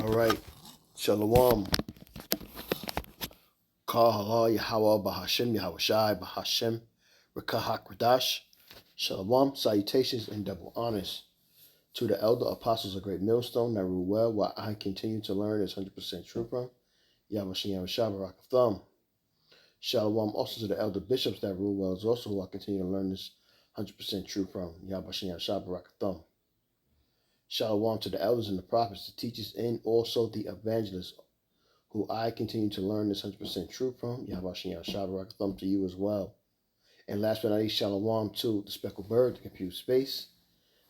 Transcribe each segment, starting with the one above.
All right. Shalom. Kal halal Yahweh Bahashem Yahweh Shai Bahashem Rekahak Radash. Shalom. Salutations and double honors to the elder apostles of Great Millstone that rule well while I continue to learn is 100% true from Yahweh Shem Yahweh Shai Barak Thumb. Shalom also to the elder bishops that rule well is also who I continue to learn this 100% true from Yahweh Shem Yahweh Shai Barak Thumb. Shalom to the elders and the prophets, the teachers, and also the evangelists, who I continue to learn this 100% truth from. Yahweh Shem Yahweh Shai Barak Thumb to you as well. And last but not least, Shalom to the speckled bird, the computer space,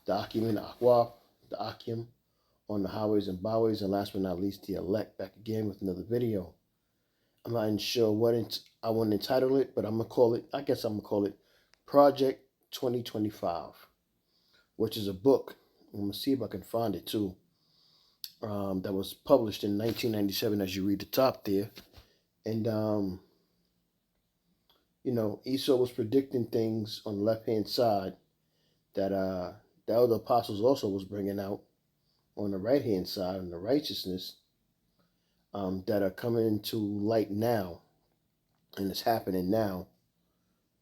the Akim and the Akwab, the Akim on the highways and byways, and last but not least, the elect back again with another video. I'm not even sure what I want to entitle it, but I'm going to call it Project 2025, which is a book. I'm going to see if I can find it too. That was published in 1997, as you read the top there. And, Esau was predicting things on the left-hand side that the other apostles also was bringing out on the right-hand side, on the righteousness, that are coming into light now, and it's happening now.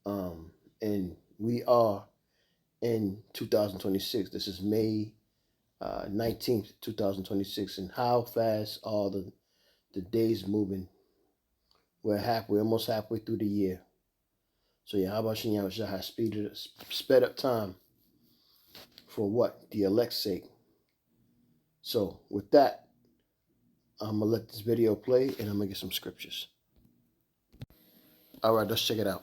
And we are in 2026. This is May 19th, 2026, and how fast are the days moving? We're almost halfway through the year. So Yahweh Shem Yahweh Shai has sped up time for what? The elect's sake. So with that, I'm going to let this video play and I'm going to get some scriptures. All right, let's check it out.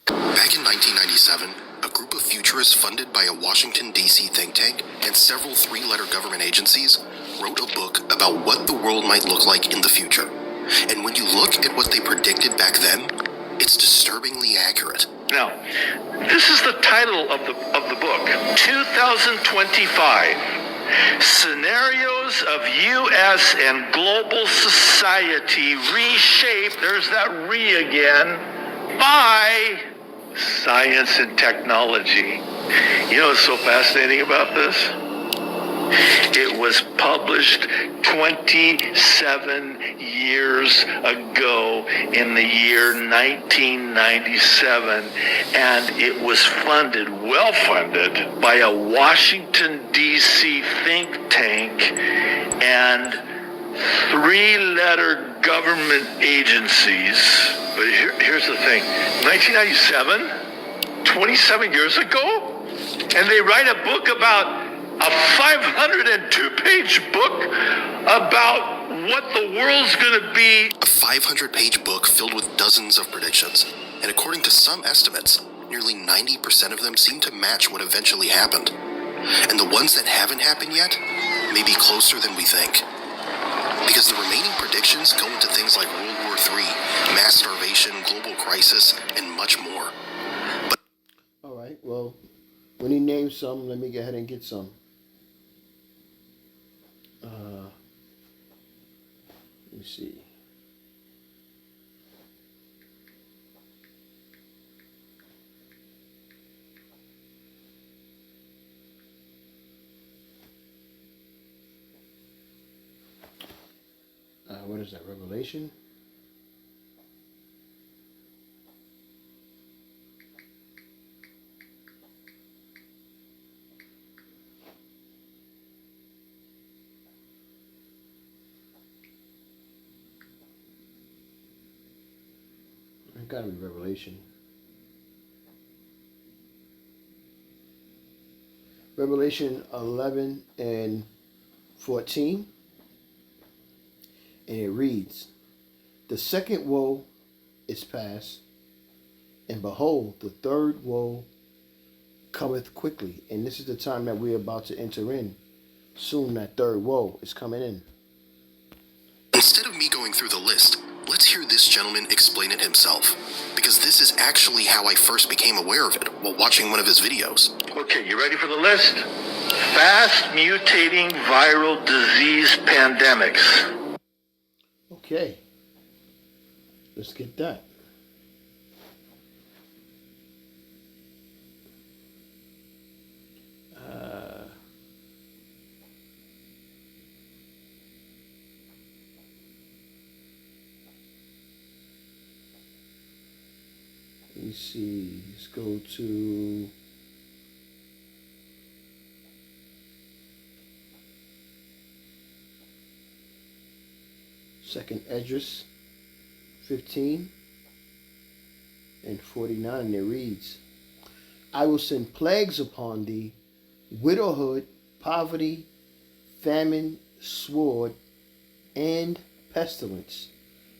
Back in 1997, a group of futurists funded by a Washington, D.C. think tank and several three-letter government agencies wrote a book about what the world might look like in the future. And when you look at what they predicted back then, it's disturbingly accurate. Now, this is the title of the book, 2025, Scenarios of U.S. and Global Society Reshaped, there's that re again, by science and technology. You know what's so fascinating about this? It was published 27 years ago in the year 1997, and it was well funded by a Washington, D.C. think tank and three-letter government agencies. But here's the thing, 1997, 27 years ago, and they write a book about a 502-page book about what the world's going to be. A 500-page book filled with dozens of predictions. And according to some estimates, nearly 90% of them seem to match what eventually happened. And the ones that haven't happened yet may be closer than we think. Because the remaining predictions go into things like World War III, mass starvation, global crisis, and much more. All right, well, when he names some, let me go ahead and get some. Let me see. What is that, Revelation? It gotta be Revelation. Revelation 11 and 14. And it reads, "The second woe is past, and behold, the third woe cometh quickly." And this is the time that we're about to enter in. Soon that third woe is coming in. Instead of me going through the list, let's hear this gentleman explain it himself. Because this is actually how I first became aware of it while watching one of his videos. Okay, you ready for the list? Fast mutating viral disease pandemics. Okay, let's get that. me see. Let's go to Second Esdras 15 and 49, and it reads, I will send plagues upon thee, widowhood, poverty, famine, sword, and pestilence,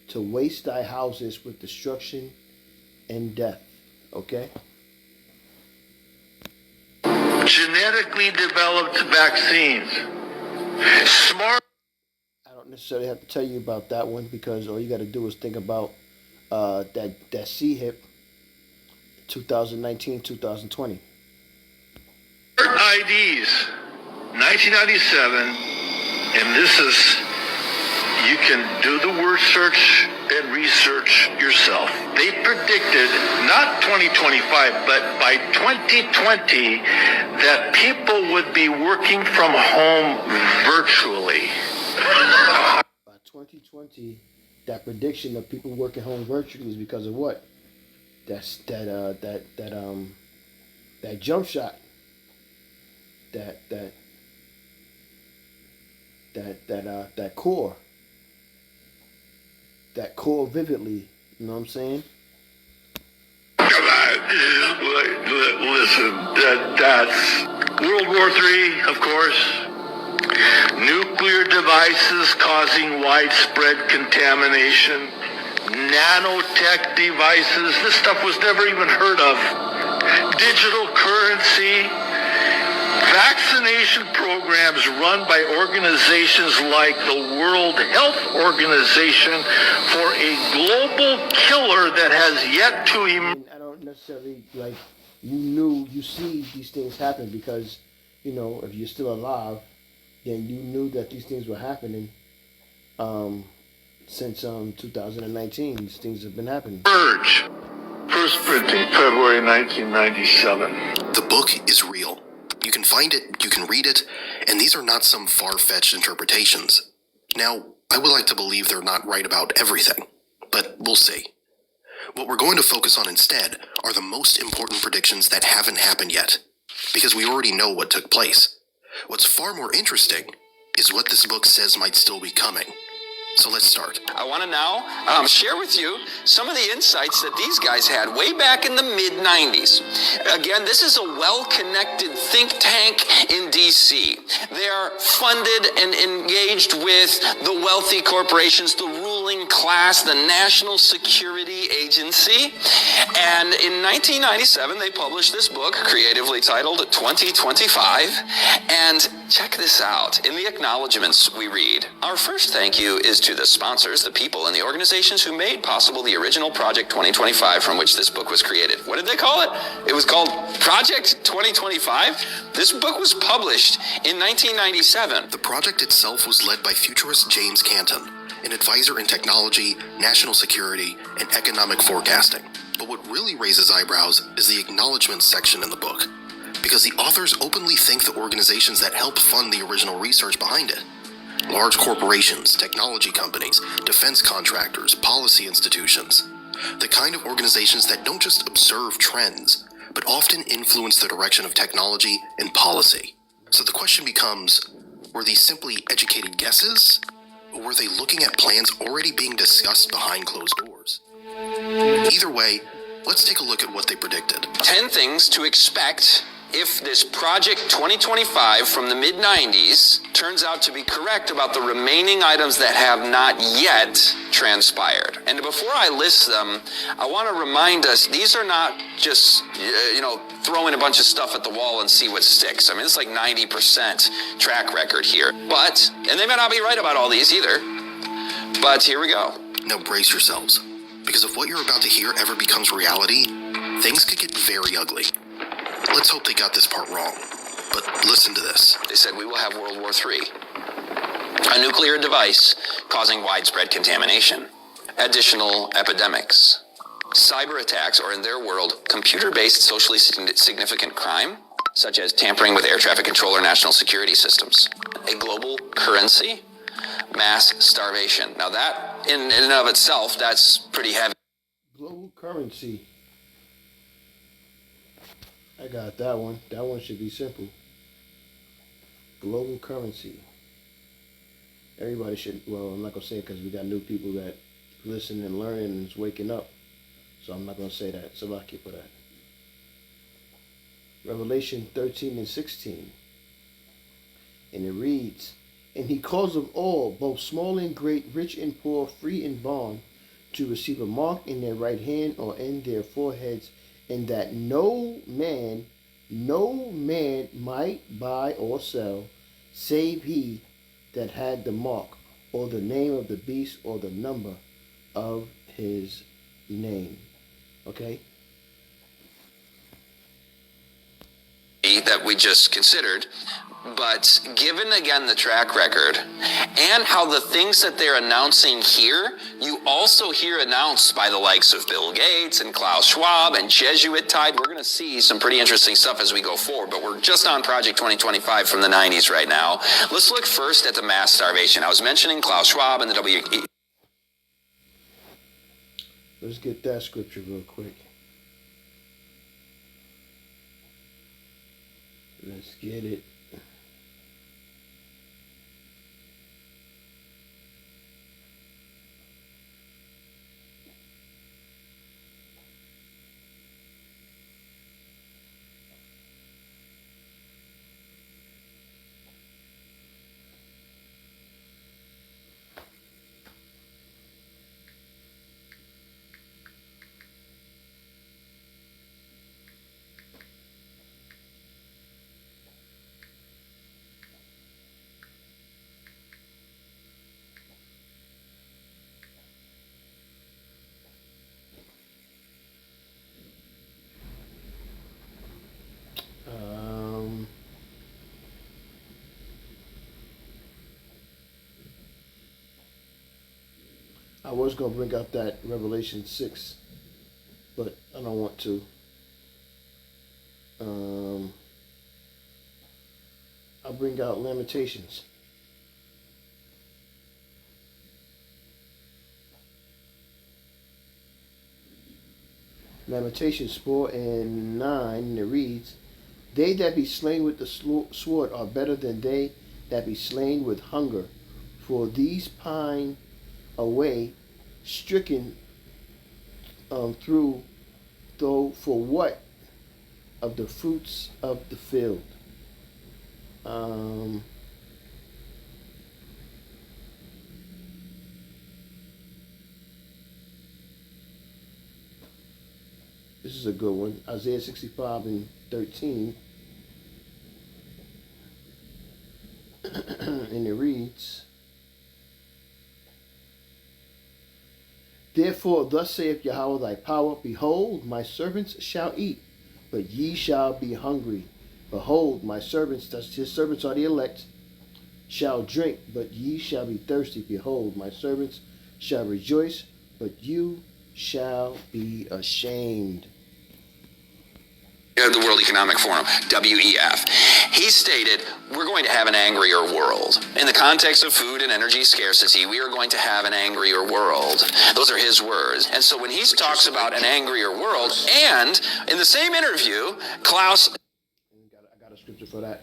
to waste thy houses with destruction and death. Okay? Genetically developed vaccines. Smart. I don't necessarily have to tell you about that one, because all you got to do is think about that CHIP 2019, 2020. IDs, 1997, and this is, you can do the word search and research yourself. They predicted, not 2025, but by 2020, that people would be working from home virtually. By 2020, that prediction of people working home virtually is because of what? That jump shot. That core. That core vividly. You know what I'm saying? Come on. Listen, that's World War III, of course. Nuclear devices causing widespread contamination. Nanotech devices. This stuff was never even heard of. Digital currency. Vaccination programs run by organizations like the World Health Organization for a global killer that has yet to emerge. I don't necessarily, like, you see these things happen because, if you're still alive, then you knew that these things were happening since 2019. These things have been happening. Urge. First printing, February 1997. The book is real. You can find it, you can read it, and these are not some far-fetched interpretations. Now, I would like to believe they're not right about everything, but we'll see. What we're going to focus on instead are the most important predictions that haven't happened yet, because we already know what took place. What's far more interesting is what this book says might still be coming. So let's start. I want to now share with you some of the insights that these guys had way back in the mid-90s. Again, this is a well-connected think tank in D.C. They are funded and engaged with the wealthy corporations, the ruling class, the National Security Agency. And in 1997, they published this book, creatively titled 2025. And check this out. In the acknowledgments we read, our first thank you is to the sponsors, the people, and the organizations who made possible the original Project 2025 from which this book was created. What did they call it? It was called Project 2025. This book was published in 1997. The project itself was led by futurist James Canton, an advisor in technology, national security, and economic forecasting. But what really raises eyebrows is the acknowledgments section in the book, because the authors openly thank the organizations that helped fund the original research behind it. Large corporations, technology companies, defense contractors, policy institutions. The kind of organizations that don't just observe trends, but often influence the direction of technology and policy. So the question becomes, were these simply educated guesses? Or were they looking at plans already being discussed behind closed doors? Either way, let's take a look at what they predicted. 10 things to expect if this Project 2025 from the mid-90s turns out to be correct about the remaining items that have not yet transpired. And before I list them, I want to remind us, these are not just, throwing a bunch of stuff at the wall and see what sticks. I mean, it's like 90% track record here. But, and they may not be right about all these either, but here we go. Now brace yourselves, because if what you're about to hear ever becomes reality, things could get very ugly. Let's hope they got this part wrong. But listen to this. They said we will have World War III. A nuclear device causing widespread contamination. Additional epidemics. Cyber attacks, or in their world, computer-based socially significant crime, such as tampering with air traffic control or national security systems. A global currency. Mass starvation. Now that, in and of itself, that's pretty heavy. Global currency. I got that one. That one should be simple. Global currency. Everybody should, well, I'm not going to say it because we got new people that listen and learn and is waking up. So I'm not going to say that. Salaki for that. Revelation 13 and 16. And it reads, and he calls them all, both small and great, rich and poor, free and bond, to receive a mark in their right hand or in their foreheads, and that no man might buy or sell, save he that had the mark, or the name of the beast, or the number of his name. Okay? That we just considered, but given again the track record and how the things that they're announcing here, you also hear announced by the likes of Bill Gates and Klaus Schwab and Jesuit Tide. We're going to see some pretty interesting stuff as we go forward, but we're just on Project 2025 from the 90s right now. Let's look first at the mass starvation. I was mentioning Klaus Schwab and the WE. Let's get that scripture real quick. Let's get it. I was going to bring out that Revelation 6, but I don't want to. I'll bring out Lamentations. Lamentations 4 and 9, and it reads, they that be slain with the sword are better than they that be slain with hunger, for these pine away, stricken through, though for what? Of the fruits of the field. This is a good one. Isaiah 65 and 13. And it reads, therefore, thus saith Yahweh thy power, behold, my servants shall eat, but ye shall be hungry. Behold, my servants, that's his servants are the elect, shall drink, but ye shall be thirsty. Behold, my servants shall rejoice, but you shall be ashamed. The World Economic Forum, WEF. He stated, we're going to have an angrier world. In the context of food and energy scarcity, we are going to have an angrier world. Those are his words. And so when he talks about an angrier world, and in the same interview, Klaus... I got a scripture for that.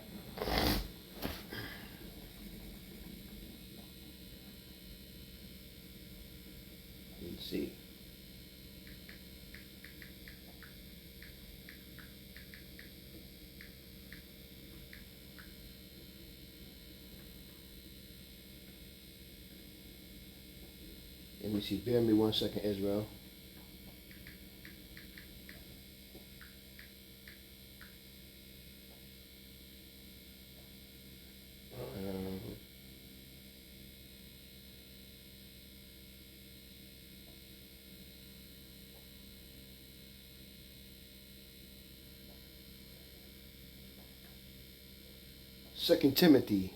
Let's see. Let me see. Bear me 1 second, Israel. Second Timothy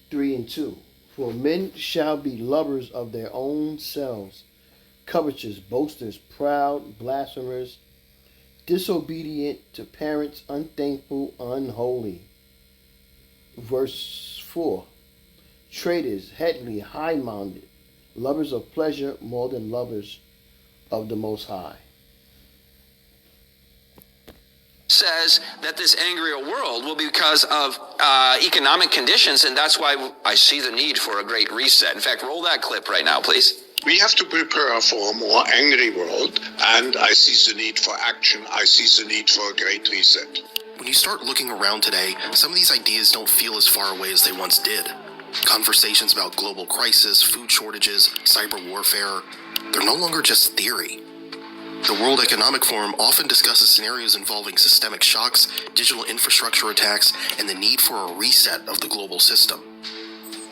3 and 2. For men shall be lovers of their own selves, covetous, boasters, proud, blasphemers, disobedient to parents, unthankful, unholy. Verse 4. Traitors, headly, high-minded, lovers of pleasure more than lovers of the Most High. says that this angrier world will be because of economic conditions, and that's why I see the need for a great reset. In fact, roll that clip right now, please. We have to prepare for a more angry world, and I see the need for action. I see the need for a great reset. When you start looking around today, some of these ideas don't feel as far away as they once did. Conversations about global crisis, food shortages, cyber warfare, they're no longer just theory. The World Economic Forum often discusses scenarios involving systemic shocks, digital infrastructure attacks, and the need for a reset of the global system.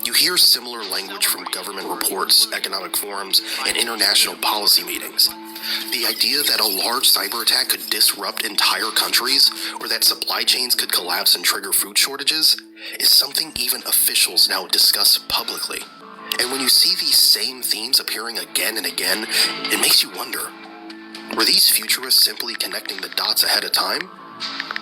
You hear similar language from government reports, economic forums, and international policy meetings. The idea that a large cyber attack could disrupt entire countries, or that supply chains could collapse and trigger food shortages, is something even officials now discuss publicly. And when you see these same themes appearing again and again, it makes you wonder, were these futurists simply connecting the dots ahead of time?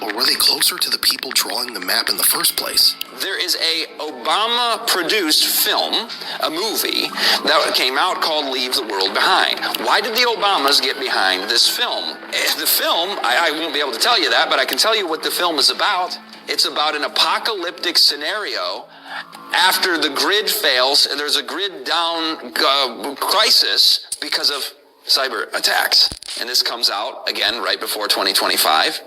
Or were they closer to the people drawing the map in the first place? There is a Obama-produced film, a movie, that came out called Leave the World Behind. Why did the Obamas get behind this film? The film, I won't be able to tell you that, but I can tell you what the film is about. It's about an apocalyptic scenario after the grid fails, and there's a grid down crisis because of cyber attacks. And this comes out, again, right before 2025.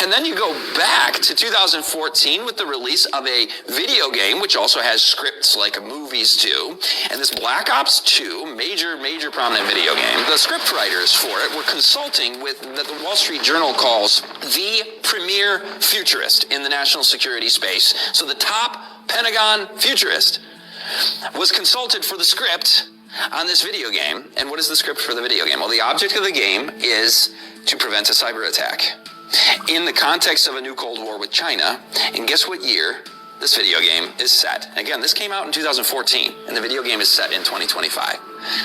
And then you go back to 2014 with the release of a video game, which also has scripts like movies do. And this Black Ops 2, major prominent video game, the script writers for it were consulting with that the Wall Street Journal calls the premier futurist in the national security space. So the top Pentagon futurist was consulted for the script on this video game. And what is the script for the video game? Well, the object of the game is to prevent a cyber attack in the context of a new Cold War with China. And guess what year this video game is set? Again, this came out in 2014, and the video game is set in 2025.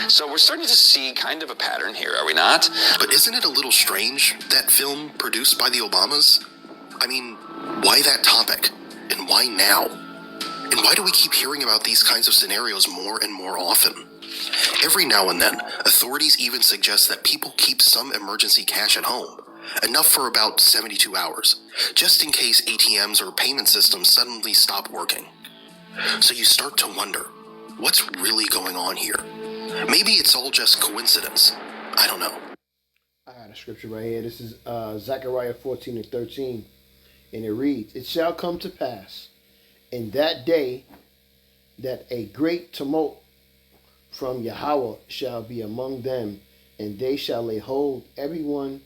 So we're starting to see kind of a pattern here, are we not? But isn't it a little strange, that film produced by the Obamas? I mean, why that topic? And why now? And why do we keep hearing about these kinds of scenarios more and more often? Every now and then, authorities even suggest that people keep some emergency cash at home, enough for about 72 hours, just in case ATMs or payment systems suddenly stop working. So you start to wonder, what's really going on here? Maybe it's all just coincidence. I don't know. I got a scripture right here. This is Zechariah 14:13, and it reads, "It shall come to pass in that day that a great tumult from Yahweh shall be among them, and they shall lay hold everyone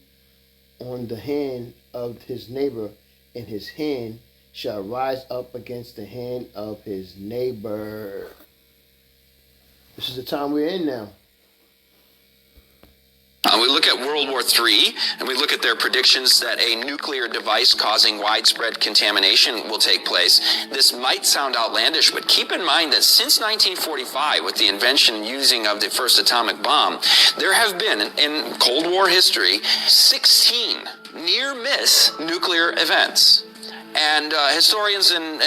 on the hand of his neighbor, and his hand shall rise up against the hand of his neighbor." This is the time we're in now. We look at World War III, and we look at their predictions that a nuclear device causing widespread contamination will take place. This might sound outlandish, but keep in mind that since 1945, with the invention and using of the first atomic bomb, there have been, in Cold War history, 16 near-miss nuclear events. And historians and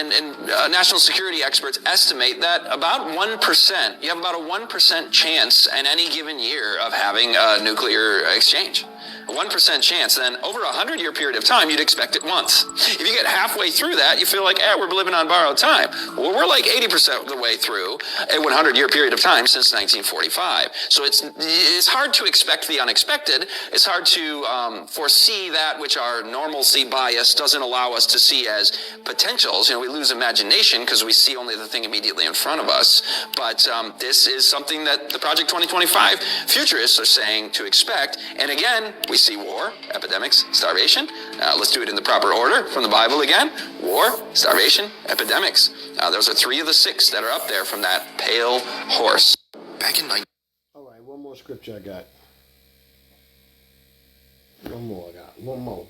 national security experts estimate that about 1%, you have about a 1% chance in any given year of having a nuclear exchange. A 1% chance, then over a 100-year period of time, you'd expect it once. If you get halfway through that, you feel like, we're living on borrowed time. Well, we're like 80% of the way through a 100-year period of time since 1945. So it's hard to expect the unexpected. It's hard to foresee that which our normalcy bias doesn't allow us to see as potentials. We lose imagination because we see only the thing immediately in front of us. But this is something that the Project 2025 futurists are saying to expect. And again, we see war, epidemics, starvation. Let's do it in the proper order from the Bible again. War, starvation, epidemics. Those are 3 of the 6 that are up there from that pale horse. Back in All right, one more scripture I got. One more.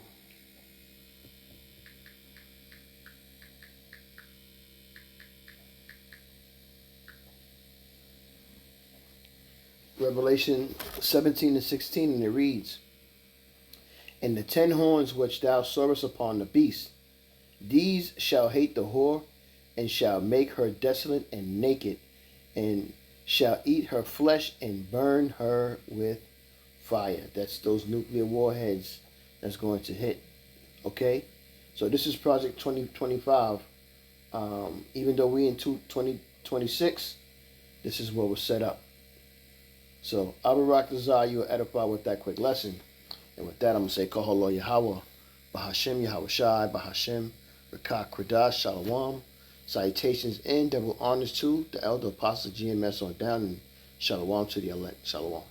Revelation 17:16, and it reads, "And the 10 horns which thou sawest upon the beast, these shall hate the whore, and shall make her desolate and naked, and shall eat her flesh and burn her with fire." That's those nuclear warheads that's going to hit Okay? So this is Project 2025. Even though we in 2026, this is what was set up. So Abarak Lazar, you were edified with that quick lesson. And with that, I'm going to say, Kahalo Yahweh, Bahashem Yahweh Shai, Bahashem, Rakah Kradash, Shalom. Salutations and double honors to the elder apostle GMS on down, and Shalom to the elect. Shalom.